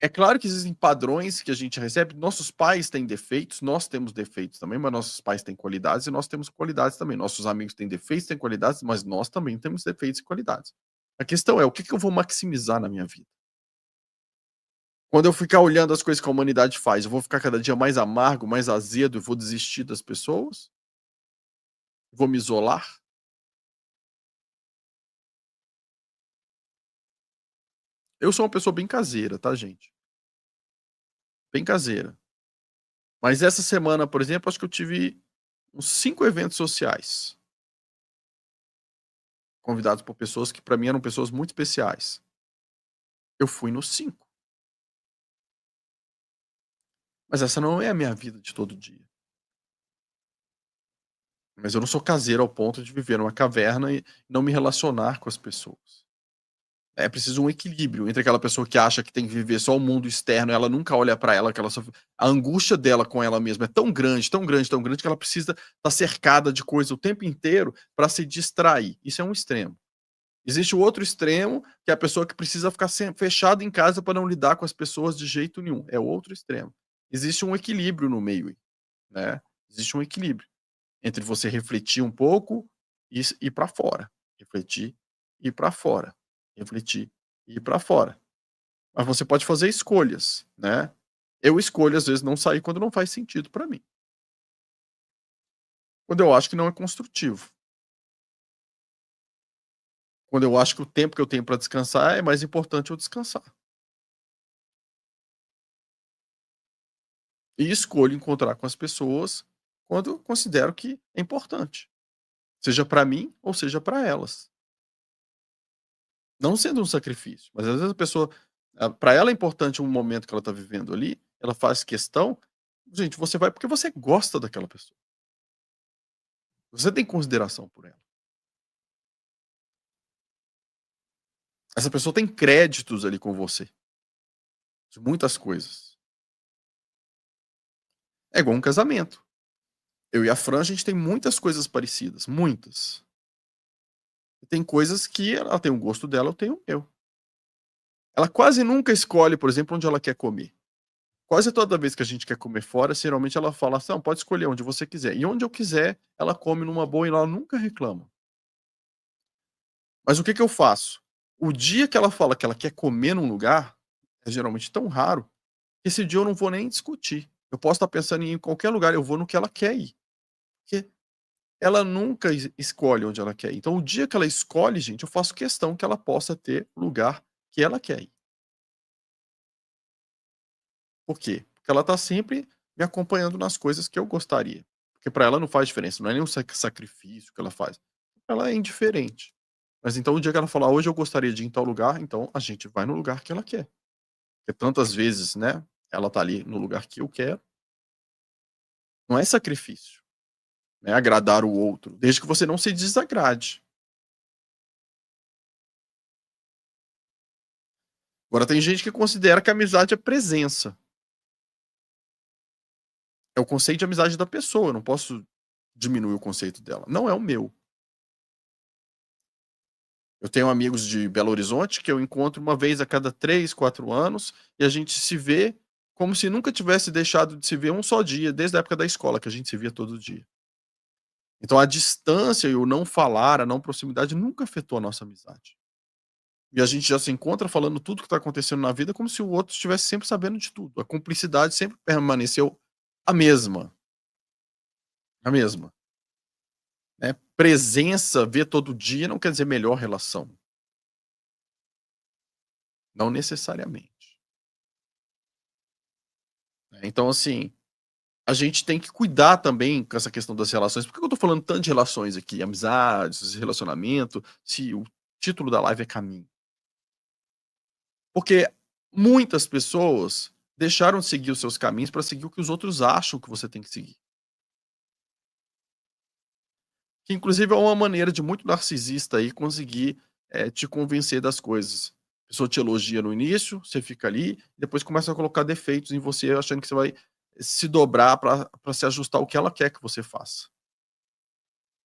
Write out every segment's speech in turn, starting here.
É claro que existem padrões que a gente recebe, nossos pais têm defeitos, nós temos defeitos também, mas nossos pais têm qualidades e nós temos qualidades também. Nossos amigos têm defeitos, têm qualidades, mas nós também temos defeitos e qualidades. A questão é, o que que eu vou maximizar na minha vida? Quando eu ficar olhando as coisas que a humanidade faz, eu vou ficar cada dia mais amargo, mais azedo e vou desistir das pessoas? Vou me isolar? Eu sou uma pessoa bem caseira, tá, gente? Bem caseira. Mas essa semana, por exemplo, acho que eu tive uns 5 eventos sociais, convidados por pessoas que para mim eram pessoas muito especiais. Eu fui nos 5, mas essa não é a minha vida de todo dia. Mas eu não sou caseiro ao ponto de viver numa caverna e não me relacionar com as pessoas. É preciso um equilíbrio entre aquela pessoa que acha que tem que viver só o mundo externo, ela nunca olha para ela, que ela só a angústia dela com ela mesma é tão grande, tão grande, tão grande, que ela precisa estar cercada de coisa o tempo inteiro para se distrair. Isso é um extremo. Existe o outro extremo, que é a pessoa que precisa ficar fechada em casa para não lidar com as pessoas de jeito nenhum. É o outro extremo. Existe um equilíbrio no meio aí, né? Existe um equilíbrio entre você refletir um pouco e ir para fora. Refletir e ir para fora. Refletir e ir para fora. Mas você pode fazer escolhas, né? Eu escolho, às vezes, não sair quando não faz sentido para mim. Quando eu acho que não é construtivo. Quando eu acho que o tempo que eu tenho para descansar é mais importante eu descansar. E escolho encontrar com as pessoas quando eu considero que é importante, seja para mim ou seja para elas. Não sendo um sacrifício, mas às vezes a pessoa, para ela é importante um momento que ela está vivendo ali, ela faz questão. Gente, você vai porque você gosta daquela pessoa. Você tem consideração por ela. Essa pessoa tem créditos ali com você, de muitas coisas. É igual um casamento. Eu e a Fran, a gente tem muitas coisas parecidas, muitas. E tem coisas que ela tem o gosto dela, eu tenho o meu. Ela quase nunca escolhe, por exemplo, onde ela quer comer. Quase toda vez que a gente quer comer fora, geralmente ela fala assim: "Não, pode escolher onde você quiser". E onde eu quiser, ela come numa boa e ela nunca reclama. Mas o que que eu faço? O dia que ela fala que ela quer comer num lugar, é geralmente tão raro, que esse dia eu não vou nem discutir. Eu posso estar pensando em ir em qualquer lugar, eu vou no que ela quer ir. Porque ela nunca escolhe onde ela quer ir. Então o dia que ela escolhe, gente, eu faço questão que ela possa ter o lugar que ela quer ir. Por quê? Porque ela tá sempre me acompanhando nas coisas que eu gostaria. Porque para ela não faz diferença, não é nenhum sacrifício que ela faz. Ela é indiferente. Mas então o dia que ela falar: "Hoje eu gostaria de ir em tal lugar", então a gente vai no lugar que ela quer. Porque tantas vezes, né, ela tá ali no lugar que eu quero, não é sacrifício, né, agradar o outro, desde que você não se desagrade. Agora tem gente que considera que a amizade é presença. É o conceito de amizade da pessoa, eu não posso diminuir o conceito dela. Não é o meu. Eu tenho amigos de Belo Horizonte que eu encontro uma vez a cada 3, 4 anos e a gente se vê como se nunca tivesse deixado de se ver um só dia, desde a época da escola, que a gente se via todo dia. Então a distância e o não falar, a não proximidade nunca afetou a nossa amizade. E a gente já se encontra falando tudo que está acontecendo na vida como se o outro estivesse sempre sabendo de tudo. A cumplicidade sempre permaneceu a mesma, a mesma. Né? Presença, ver todo dia, não quer dizer melhor relação. Não necessariamente. Né? Então, assim, a gente tem que cuidar também com essa questão das relações. Por que eu tô falando tanto de relações aqui? Amizades, relacionamento, se o título da live é caminho. Porque muitas pessoas deixaram de seguir os seus caminhos para seguir o que os outros acham que você tem que seguir. Que inclusive é uma maneira de muito narcisista aí conseguir, te convencer das coisas. A pessoa te elogia no início, você fica ali, depois começa a colocar defeitos em você, achando que você vai se dobrar para se ajustar ao que ela quer que você faça.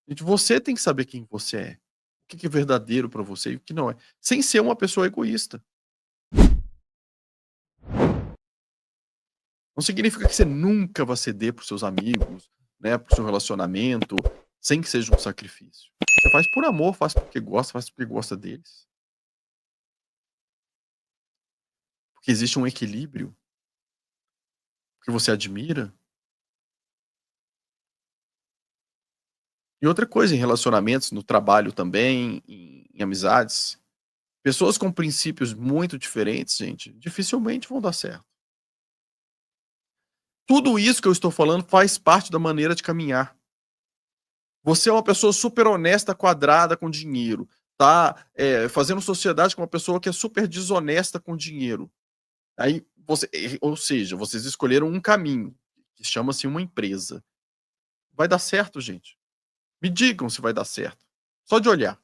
Gente, você tem que saber quem você é. O que que é verdadeiro para você e o que não é. Sem ser uma pessoa egoísta. Não significa que você nunca vai ceder para os seus amigos, né, para o seu relacionamento, sem que seja um sacrifício. Você faz por amor, faz porque gosta deles. Porque existe um equilíbrio, que você admira. E outra coisa, em relacionamentos, no trabalho também, em amizades, pessoas com princípios muito diferentes, gente, dificilmente vão dar certo. Tudo isso que eu estou falando faz parte da maneira de caminhar. Você é uma pessoa super honesta, quadrada com dinheiro, tá, fazendo sociedade com uma pessoa que é super desonesta com dinheiro. Aí você ou seja, vocês escolheram um caminho, que chama-se uma empresa. Vai dar certo, gente. Me digam se vai dar certo. Só de olhar.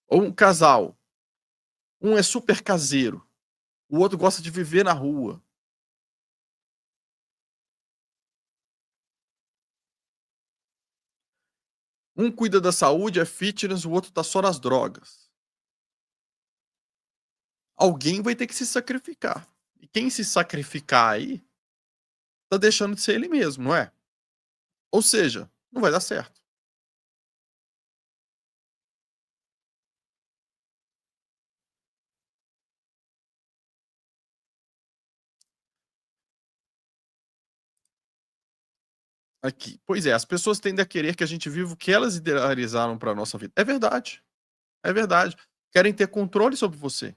Ou um casal, um é super caseiro, o outro gosta de viver na rua. Um cuida da saúde, é fitness, o outro tá só nas drogas. Alguém vai ter que se sacrificar. E quem se sacrificar aí, tá deixando de ser ele mesmo, não é? Ou seja, não vai dar certo. Aqui. Pois é, as pessoas tendem a querer que a gente viva o que elas idealizaram para nossa vida. É verdade, é verdade. Querem ter controle sobre você.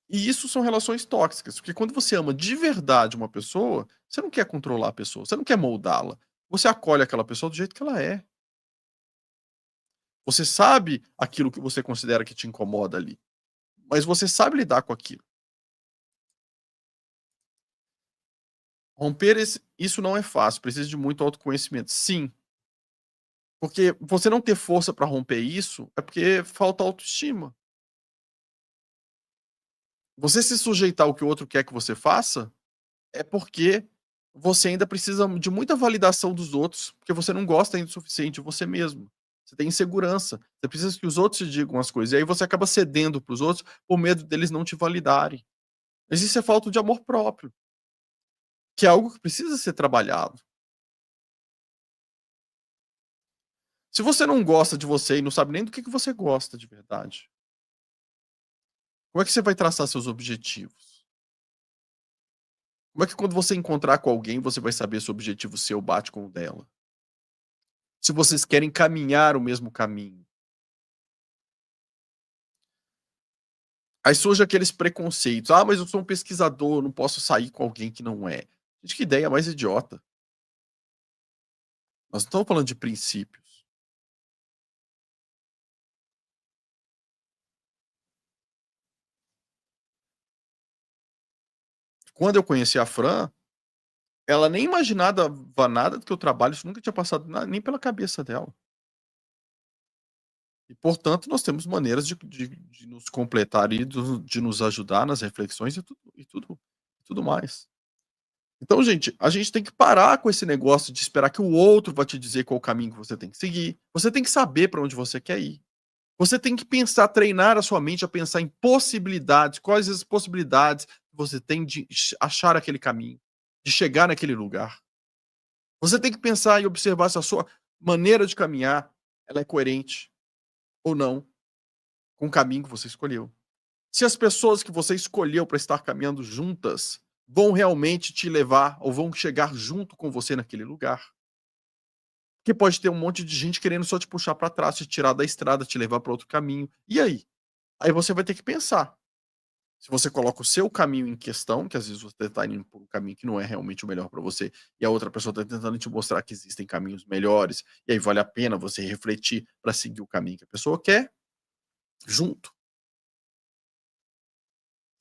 E isso são relações tóxicas, porque quando você ama de verdade uma pessoa, você não quer controlar a pessoa, você não quer moldá-la. Você acolhe aquela pessoa do jeito que ela é. Você sabe aquilo que você considera que te incomoda ali, mas você sabe lidar com aquilo. Romper isso não é fácil, precisa de muito autoconhecimento. Sim, porque você não ter força para romper isso é porque falta autoestima. Você se sujeitar ao que o outro quer que você faça, é porque você ainda precisa de muita validação dos outros, porque você não gosta ainda o suficiente de você mesmo. Você tem insegurança, você precisa que os outros te digam as coisas, e aí você acaba cedendo para os outros por medo deles não te validarem. Mas isso é falta de amor próprio, que é algo que precisa ser trabalhado. Se você não gosta de você e não sabe nem do que você gosta de verdade, como é que você vai traçar seus objetivos? Como é que quando você encontrar com alguém, você vai saber se o objetivo seu bate com o dela? Se vocês querem caminhar o mesmo caminho. Aí surge aqueles preconceitos: "Ah, mas eu sou um pesquisador, não posso sair com alguém que não é". Gente, que ideia mais idiota. Nós não estamos falando de princípios. Quando eu conheci a Fran, ela nem imaginava nada do que eu trabalho, isso nunca tinha passado nem pela cabeça dela. E, portanto, nós temos maneiras de nos completar e de nos ajudar nas reflexões e tudo mais. Então, gente, a gente tem que parar com esse negócio de esperar que o outro vai te dizer qual o caminho que você tem que seguir. Você tem que saber para onde você quer ir. Você tem que pensar, treinar a sua mente a pensar em possibilidades, quais as possibilidades que você tem de achar aquele caminho, de chegar naquele lugar. Você tem que pensar e observar se a sua maneira de caminhar, ela é coerente ou não com o caminho que você escolheu. Se as pessoas que você escolheu para estar caminhando juntas vão realmente te levar ou vão chegar junto com você naquele lugar. Porque pode ter um monte de gente querendo só te puxar para trás, te tirar da estrada, te levar para outro caminho. E aí? Aí você vai ter que pensar. Se você coloca o seu caminho em questão, que às vezes você está indo por um caminho que não é realmente o melhor para você, e a outra pessoa está tentando te mostrar que existem caminhos melhores, e aí vale a pena você refletir para seguir o caminho que a pessoa quer, junto.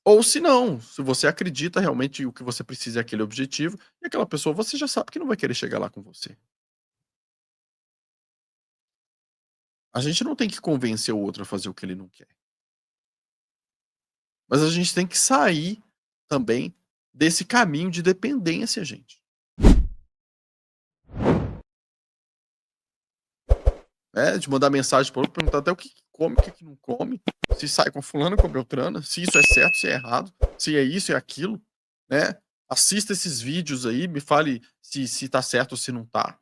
Ou se não, se você acredita realmente o que você precisa é aquele objetivo, e aquela pessoa você já sabe que não vai querer chegar lá com você. A gente não tem que convencer o outro a fazer o que ele não quer. Mas a gente tem que sair também desse caminho de dependência, gente. né, de mandar mensagem para outro, perguntar até o que come, o que que não come, se sai com fulano, com beltrana, se isso é certo, se é errado, se é isso, é aquilo, né. Assista esses vídeos aí, me fale se tá certo ou se não tá.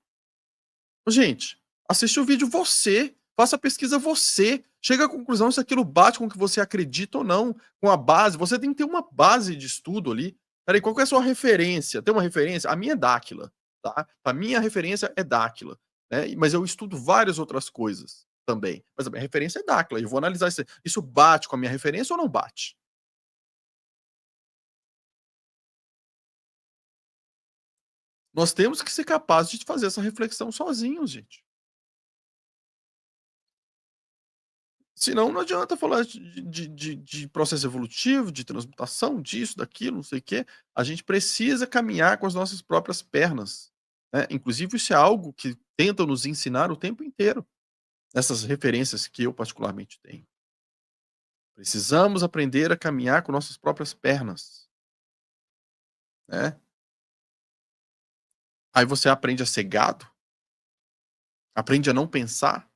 Gente, assiste o vídeo você, faça a pesquisa você, chega à conclusão se aquilo bate com o que você acredita ou não, com a base, você tem que ter uma base de estudo ali. Espera aí, qual que é a sua referência? Tem uma referência? A minha é Dáquila, tá? A minha referência é Dáquila, né, mas eu estudo várias outras coisas também, mas a minha referência é Dáquila, eu vou analisar isso bate com a minha referência ou não bate? Nós temos que ser capazes de fazer essa reflexão sozinhos, gente. Senão não adianta falar de processo evolutivo, de transmutação, disso, daquilo, não sei o quê. A gente precisa caminhar com as nossas próprias pernas, né. Inclusive isso é algo que tentam nos ensinar o tempo inteiro, essas referências que eu particularmente tenho. Precisamos aprender a caminhar com nossas próprias pernas, né. Aí você aprende a ser gado, aprende a não pensar,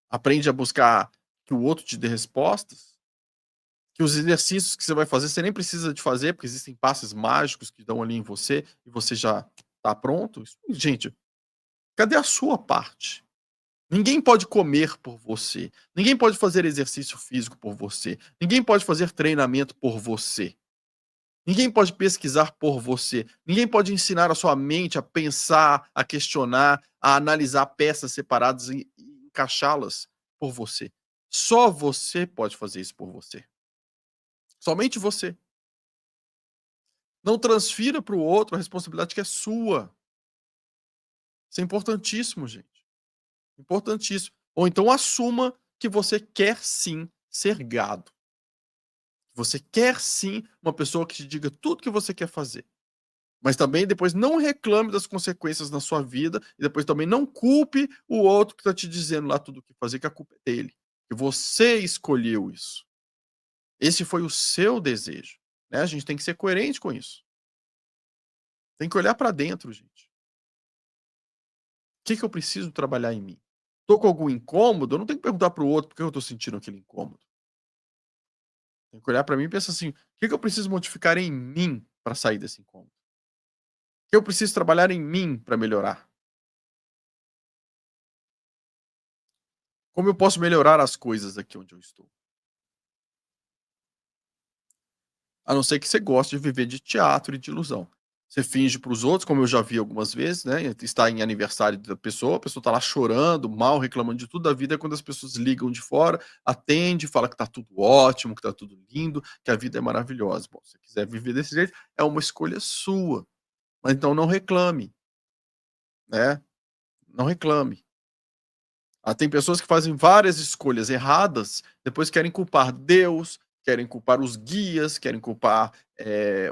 aprende a buscar que o outro te dê respostas. Que os exercícios que você vai fazer, você nem precisa de fazer, porque existem passes mágicos que dão ali em você, e você já tá pronto. Gente, cadê a sua parte? Ninguém pode comer por você, ninguém pode fazer exercício físico por você, ninguém pode fazer treinamento por você, ninguém pode pesquisar por você, ninguém pode ensinar a sua mente a pensar, a questionar, a analisar peças separadas e encaixá-las por você. Só você pode fazer isso por você. Somente você. Não transfira para o outro a responsabilidade que é sua. Isso é importantíssimo, gente. Importantíssimo. Ou então assuma que você quer sim ser gado. Você quer sim uma pessoa que te diga tudo que você quer fazer. Mas também depois não reclame das consequências na sua vida e depois também não culpe o outro que está te dizendo lá tudo o que fazer, que a culpa é dele. Que você escolheu isso. Esse foi o seu desejo, né? A gente tem que ser coerente com isso. Tem que olhar para dentro, gente. Que eu preciso trabalhar em mim? Tô com algum incômodo, eu não tenho que perguntar para o outro por que eu tô sentindo aquele incômodo. Tem que olhar para mim e pensar assim: "Que eu preciso modificar em mim para sair desse incômodo? Que eu preciso trabalhar em mim para melhorar? Como eu posso melhorar as coisas aqui onde eu estou?". A não ser que você goste de viver de teatro e de ilusão. Você finge para os outros, como eu já vi algumas vezes, né, está em aniversário da pessoa, a pessoa está lá chorando, mal, reclamando de tudo da vida, quando as pessoas ligam de fora, atende, fala que está tudo ótimo, que está tudo lindo, que a vida é maravilhosa. Bom, se você quiser viver desse jeito, é uma escolha sua, mas então não reclame, né, não reclame. Tem pessoas que fazem várias escolhas erradas, depois querem culpar Deus, querem culpar os guias, querem culpar,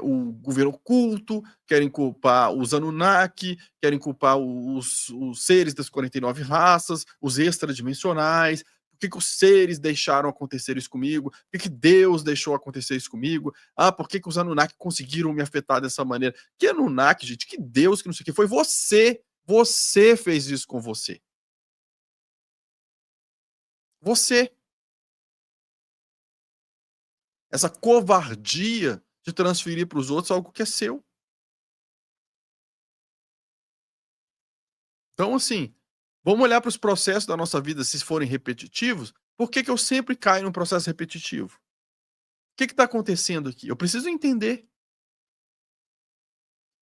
o governo oculto, querem culpar os Anunnaki, querem culpar os seres das 49 raças, os extradimensionais. Por que que os seres deixaram acontecer isso comigo? Por que que Deus deixou acontecer isso comigo? Ah, por que que os Anunnaki conseguiram me afetar dessa maneira? Que Anunnaki, gente? Que Deus, que não sei o quê. Foi você. Você fez isso com você. Você. Essa covardia de transferir para os outros algo que é seu. Então, assim, vamos olhar para os processos da nossa vida, se forem repetitivos, por que que eu sempre caio num processo repetitivo? O que está acontecendo aqui? Eu preciso entender.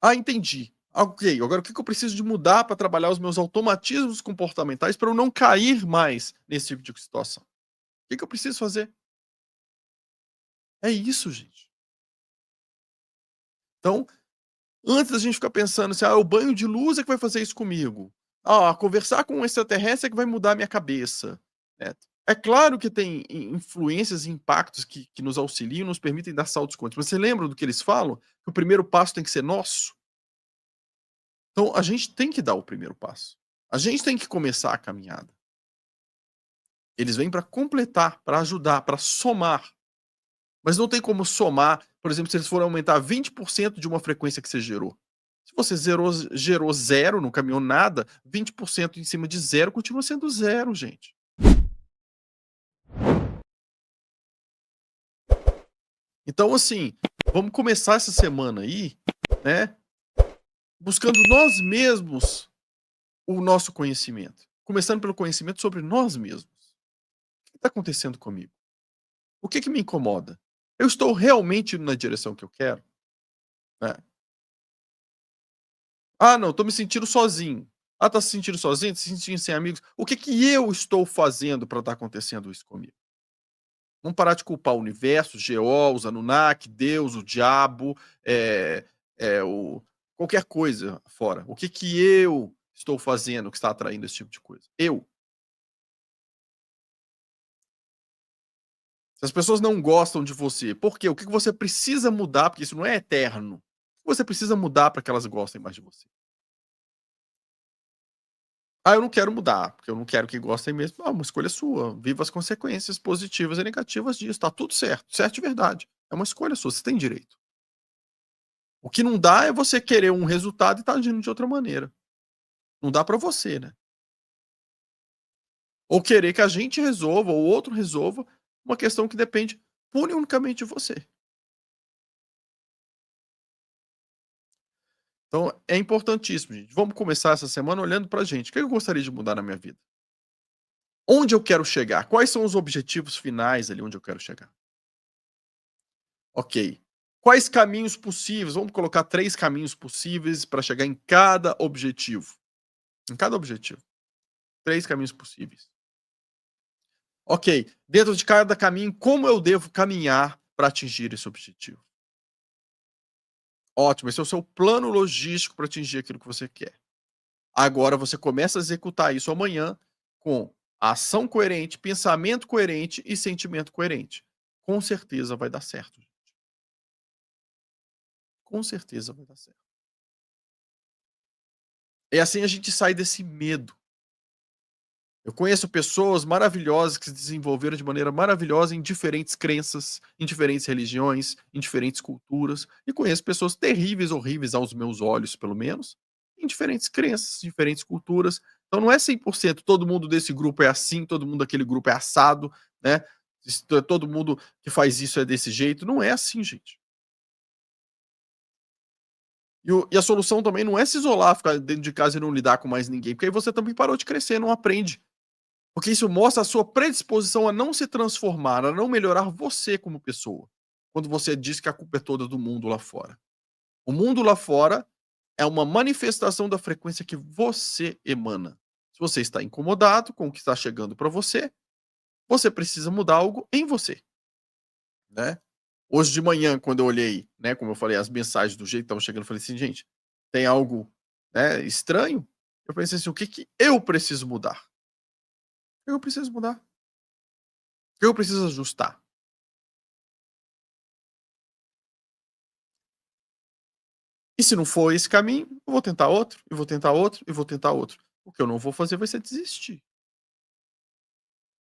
Ah, entendi. Ah, ok, agora o que que eu preciso de mudar para trabalhar os meus automatismos comportamentais para eu não cair mais nesse tipo de situação? O que que eu preciso fazer? É isso, gente. Então, antes da gente ficar pensando assim: "Ah, o banho de luz é que vai fazer isso comigo. Ah, conversar com um extraterrestre é que vai mudar a minha cabeça", né. É claro que tem influências e impactos que nos auxiliam, nos permitem dar saltos quânticos, mas você lembra do que eles falam? Que o primeiro passo tem que ser nosso? Então a gente tem que dar o primeiro passo. A gente tem que começar a caminhada. Eles vêm para completar, para ajudar, para somar, mas não tem como somar, por exemplo, se eles forem aumentar 20% de uma frequência que você gerou. Se você gerou zero, não caminhou nada, 20% em cima de zero continua sendo zero, gente. Então, assim, vamos começar essa semana aí, né, buscando nós mesmos o nosso conhecimento. Começando pelo conhecimento sobre nós mesmos. O que está acontecendo comigo? O que me incomoda? Eu estou realmente indo na direção que eu quero? Né? Ah, não, estou me sentindo sozinho. Ah, tá se sentindo sozinho? Tá se sentindo sem amigos? O que eu estou fazendo para estar acontecendo isso comigo? Vamos parar de culpar o universo, GO, os Anunnaki, Deus, o diabo, eh o qualquer coisa fora. O que eu estou fazendo que está atraindo esse tipo de coisa? Eu. Se as pessoas não gostam de você, por quê? O que você precisa mudar, porque isso não é eterno. O que você precisa mudar para que elas gostem mais de você? "Ah, eu não quero mudar, porque eu não quero que gostem mesmo". Ah, uma escolha sua, viva as consequências positivas e negativas disso, tá tudo certo, certo de verdade. É uma escolha sua, você tem direito. O que não dá é você querer um resultado e tá agindo de outra maneira. Não dá pra você, né. Ou querer que a gente resolva ou o outro resolva uma questão que depende pura e unicamente de você. Então é importantíssimo, gente. Vamos começar essa semana olhando pra gente. O que eu gostaria de mudar na minha vida? Onde eu quero chegar? Quais são os objetivos finais ali onde eu quero chegar? Ok. Quais caminhos possíveis? Vamos colocar 3 caminhos possíveis para chegar em cada objetivo. Em cada objetivo. 3 caminhos possíveis. Ok. Dentro de cada caminho, como eu devo caminhar para atingir esse objetivo? Ótimo, esse é o seu plano logístico para atingir aquilo que você quer. Agora você começa a executar isso amanhã com ação coerente, pensamento coerente e sentimento coerente. Com certeza vai dar certo. Com certeza vai dar certo. E assim a gente sai desse medo. Eu conheço pessoas maravilhosas que se desenvolveram de maneira maravilhosa em diferentes crenças, em diferentes religiões, em diferentes culturas, e conheço pessoas terríveis, horríveis aos meus olhos, pelo menos, em diferentes crenças, diferentes culturas. Então não é 100% todo mundo desse grupo é assim, todo mundo daquele grupo é assado, né? Todo mundo que faz isso é desse jeito. Não é assim, gente. E a solução também não é se isolar, ficar dentro de casa e não lidar com mais ninguém, porque aí você também parou de crescer, não aprende. Porque isso mostra a sua predisposição a não se transformar, a não melhorar você como pessoa. Quando você diz que a culpa é toda do mundo lá fora. O mundo lá fora é uma manifestação da frequência que você emana. Se você está incomodado com o que está chegando para você, você precisa mudar algo em você, né? Hoje de manhã, quando eu olhei, né, como eu falei, as mensagens do jeito que estavam chegando, eu falei assim, gente, tem algo, né, estranho. Eu pensei assim, o que que eu preciso mudar? Eu preciso mudar. Eu preciso ajustar. E se não for esse caminho, eu vou tentar outro, e vou tentar outro, e vou tentar outro. O que eu não vou fazer vai ser desistir.